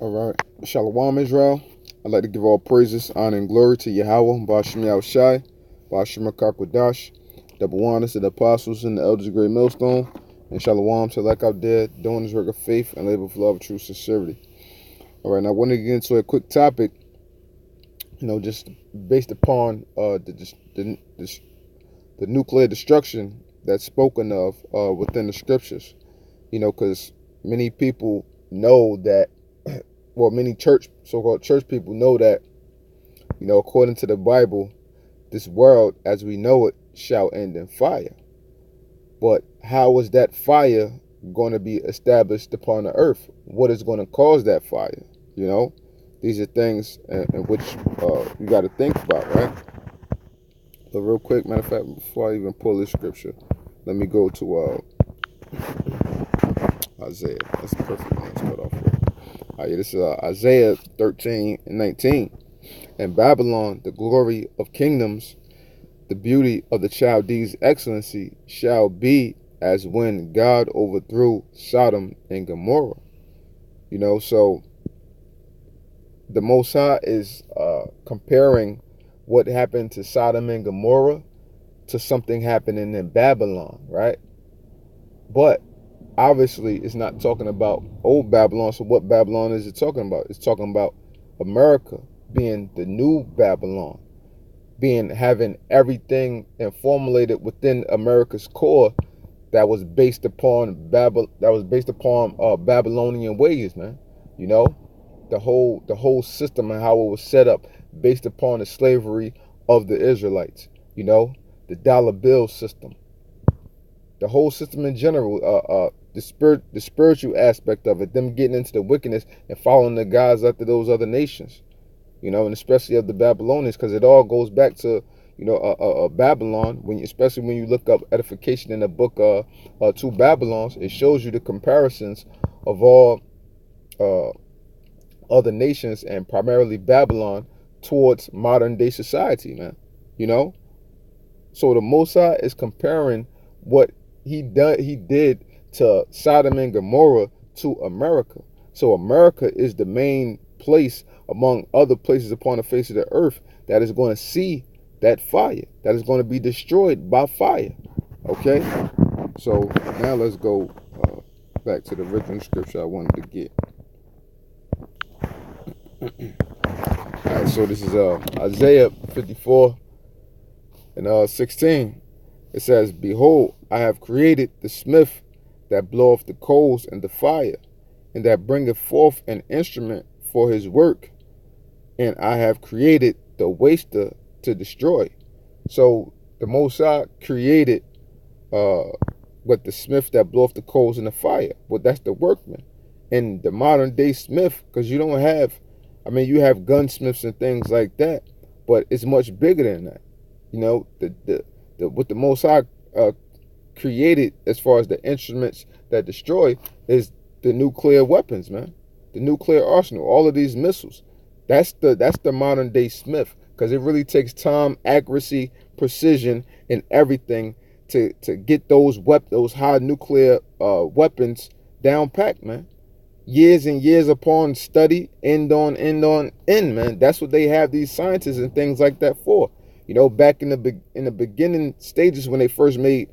All right. Shalom, Israel. I'd like to give all praises, honor, and glory to Yahweh, Bashim Yahushai, Bashim Kakwadash, double honors to the apostles and the elders of Great Millstone, and Shalom to like out there doing this work of faith and labor for love, true sincerity. All right, now I want to get into a quick topic, just based upon the nuclear destruction that's spoken of within the scriptures. Because many people know that, well, many so-called church people know that, according to the Bible, this world as we know it shall end in fire. But how is that fire going to be established upon the earth? What is going to cause that fire? These are things in which you got to think about, right? But real quick, matter of fact, before I even pull this scripture, let me go to Isaiah. That's the perfect one to start off with. This is Isaiah 13:19. In Babylon, the glory of kingdoms, the beauty of the Chaldees' excellency shall be as when God overthrew Sodom and Gomorrah. So the Most High is comparing what happened to Sodom and Gomorrah to something happening in Babylon, right? But obviously, it's not talking about old Babylon. So what Babylon is it talking about? It's talking about America being the new Babylon, having everything and formulated within America's core that was based upon Babylonian ways, man. The whole system and how it was set up based upon the slavery of the Israelites. The dollar bill system, the whole system in general, the spiritual aspect of it, them getting into the wickedness and following the gods after those other nations, and especially of the Babylonians, because it all goes back to Babylon. Especially when you look up edification in the book Two Babylons, it shows you the comparisons of all other nations and primarily Babylon towards modern day society, man. So the Mosai is comparing what he did to Sodom and Gomorrah to America. So America is the main place among other places upon the face of the earth that is going to see that fire, that is going to be destroyed by fire. Okay? So now let's go back to the original scripture I wanted to get. Alright, so this is Isaiah 54:16. It says, "Behold, I have created the smith that bloweth the coals and the fire, and that bringeth forth an instrument for his work, and I have created the waster to destroy." So the Mosai created what the smith that bloweth the coals and the fire. Well, that's the workman. And the modern day smith, because you don't have, you have gunsmiths and things like that, but it's much bigger than that. What the Mosai created as far as the instruments that destroy is the nuclear weapons, man. The nuclear arsenal, all of these missiles. That's the modern day smith, because it really takes time, accuracy, precision, and everything to get those high nuclear weapons down packed, man. Years and years upon study, end on end, man. That's what they have these scientists and things like that for. Back in the beginning stages when they first made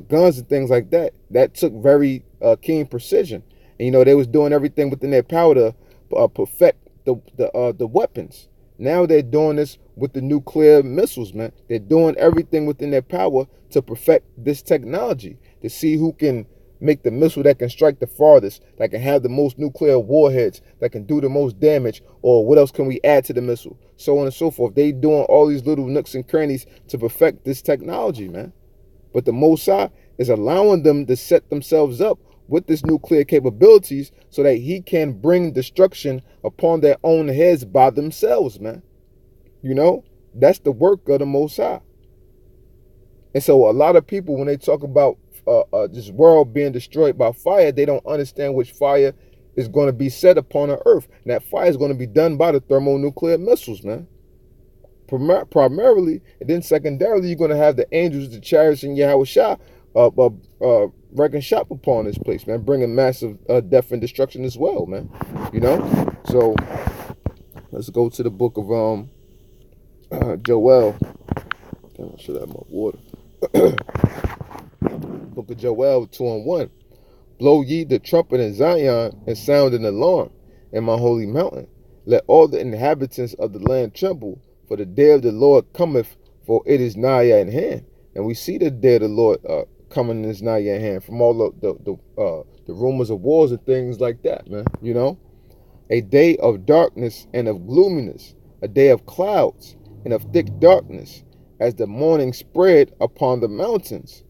guns and things like that, that took very keen precision. And they was doing everything within their power to perfect the weapons. Now they're doing this with the nuclear missiles, man. They're doing everything within their power to perfect this technology, to see who can make the missile that can strike the farthest, that can have the most nuclear warheads, that can do the most damage, or what else can we add to the missile, so on and so forth. They doing all these little nooks and crannies to perfect this technology, man. But the Mosai is allowing them to set themselves up with this nuclear capabilities so that he can bring destruction upon their own heads by themselves, man. That's the work of the Mosai. And so a lot of people, when they talk about this world being destroyed by fire, they don't understand which fire is going to be set upon the earth. And that fire is going to be done by the thermonuclear missiles, man. Primarily, and then secondarily, you're going to have the angels, the chariots, and Yahushua wrecking shop upon this place, man, bringing massive death and destruction as well, man. You know, so let's go to the book of Joel. Damn, I should have my water. Book of Joel 2:1. Blow ye the trumpet in Zion, and sound an alarm in my holy mountain. Let all the inhabitants of the land tremble, for the day of the Lord cometh, for it is nigh at hand. And we see the day of the Lord coming is nigh at hand from all the rumors of wars and things like that, man. You know, a day of darkness and of gloominess, a day of clouds and of thick darkness, as the morning spread upon the mountains.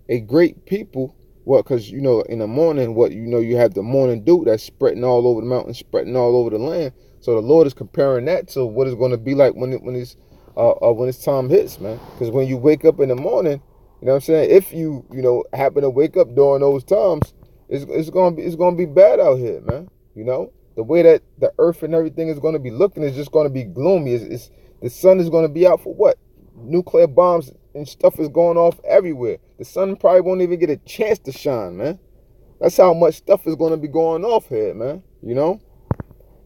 A great people. What? Because you know, in the morning, you have the morning dew that's spreading all over the mountain, spreading all over the land. So the Lord is comparing that to what it's going to be like when it's time hits, man. Because when you wake up in the morning, you know what I'm saying. If you happen to wake up during those times, it's gonna be bad out here, man. You know, the way that the earth and everything is going to be looking is just going to be gloomy. It's the sun is going to be out for what? Nuclear bombs and stuff is going off everywhere. The sun probably won't even get a chance to shine, man. That's how much stuff is going to be going off here, man. You know,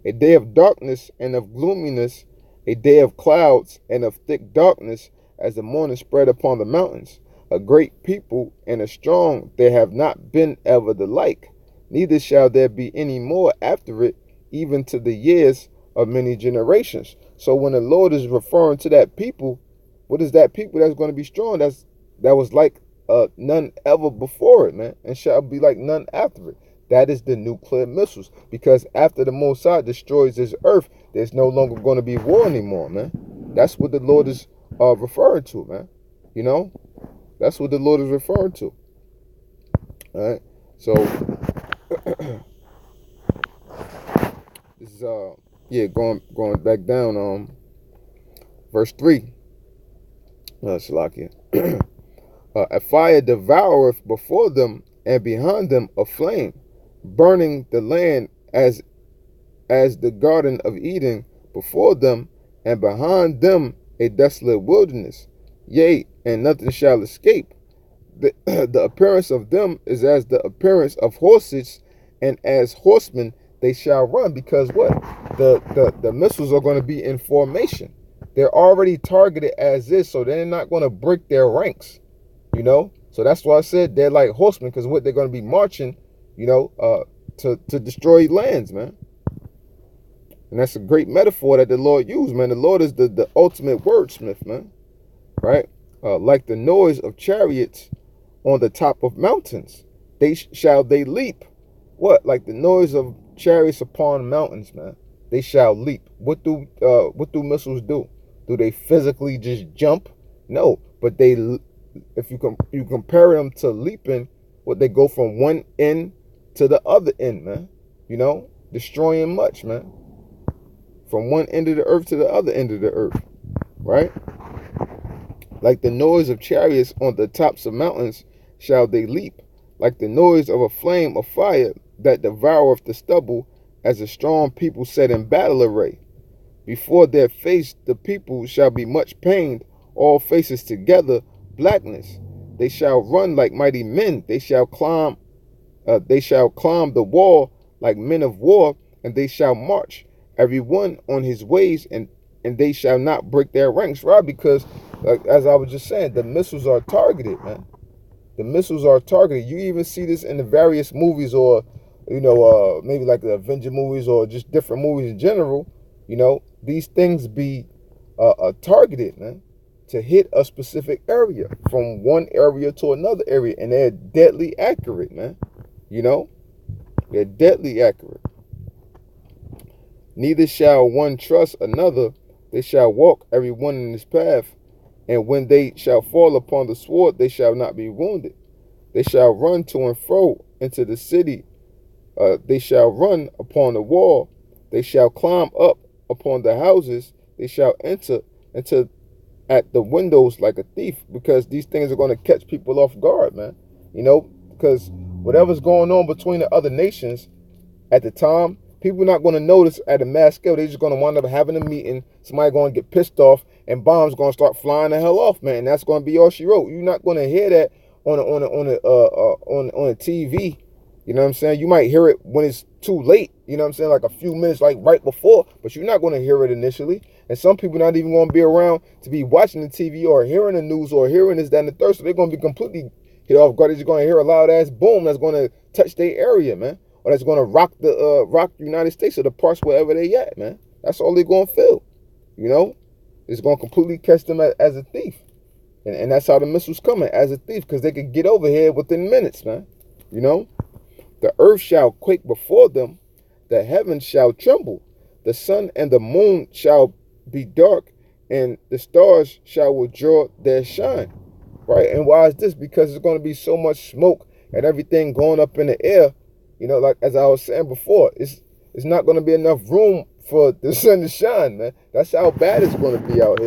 a day of darkness and of gloominess, a day of clouds and of thick darkness, as the morning spread upon the mountains. A great people and a strong, there have not been ever the like, neither shall there be any more after it, even to the years of many generations. So when the Lord is referring to that people, what is that people that's going to be strong? That was like none ever before it, man, and shall be like none after it. That is the nuclear missiles. Because after the Mossad destroys this earth, there's no longer going to be war anymore, man. That's what the Lord is referring to, man. You know, that's what the Lord is referring to. All right. So this is going back down verse 3. Shalakia. A fire devoureth before them, and behind them a flame, burning the land as the garden of Eden before them, and behind them a desolate wilderness. Yea, and nothing shall escape. The appearance of them is as the appearance of horses, and as horsemen they shall run. Because what? The missiles are going to be in formation. They're already targeted as is, so they're not going to break their ranks, you know. So that's why I said they're like horsemen, because what they're going to be marching, you know, to destroy lands, man. And that's a great metaphor that the Lord used, man. The Lord is the ultimate wordsmith, man. Right? Like the noise of chariots on the top of mountains, shall they leap. What? Like the noise of chariots upon mountains, man. They shall leap. What do missiles do? Do they physically just jump? No, but if you compare them to leaping, what, they go from one end to the other end, man. You know, destroying much, man. From one end of the earth to the other end of the earth, right? Like the noise of chariots on the tops of mountains shall they leap, like the noise of a flame of fire that devoureth the stubble, as a strong people set in battle array. Before their face the people shall be much pained, all faces together blackness. They shall run like mighty men, they shall climb the wall like men of war, and they shall march, every one on his ways, and they shall not break their ranks, right? Because, like, as I was just saying, the missiles are targeted, man. The missiles are targeted. You even see this in the various movies, or, you know, maybe like the Avenger movies, or just different movies in general. You know, these things be targeted, man, to hit a specific area, from one area to another area, and they're deadly accurate, man. You know, they're deadly accurate. Neither shall one trust another, they shall walk every one in his path, and when they shall fall upon the sword, they shall not be wounded. They shall run to and fro into the city, they shall run upon the wall, they shall climb up upon the houses, they shall enter into at the windows like a thief, because these things are going to catch people off guard, man. You know, because whatever's going on between the other nations at the time, people are not going to notice at a mass scale. They're just going to wind up having a meeting. Somebody going to get pissed off, and bombs going to start flying the hell off, man. And that's going to be all she wrote. You're not going to hear that on a TV. You know what I'm saying? You might hear it when it's too late. You know what I'm saying? Like a few minutes, like right before, but you're not going to hear it initially. And some people not even going to be around to be watching the TV or hearing the news or hearing this, that, and the third. So they're going to be completely hit off guard. They're just going to hear a loud ass boom that's going to touch their area, man, or that's going to rock the United States or the parts wherever they at, man. That's all they're going to feel. You know, it's going to completely catch them as a thief. And that's how the missiles coming, as a thief, because they could get over here within minutes, man. You know, the earth shall quake before them, the heavens shall tremble, the sun and the moon shall be dark, and the stars shall withdraw their shine. Right? And why is this? Because there's going to be so much smoke and everything going up in the air. You know, like as I was saying before, it's not going to be enough room for the sun to shine, man. That's how bad it's going to be out here.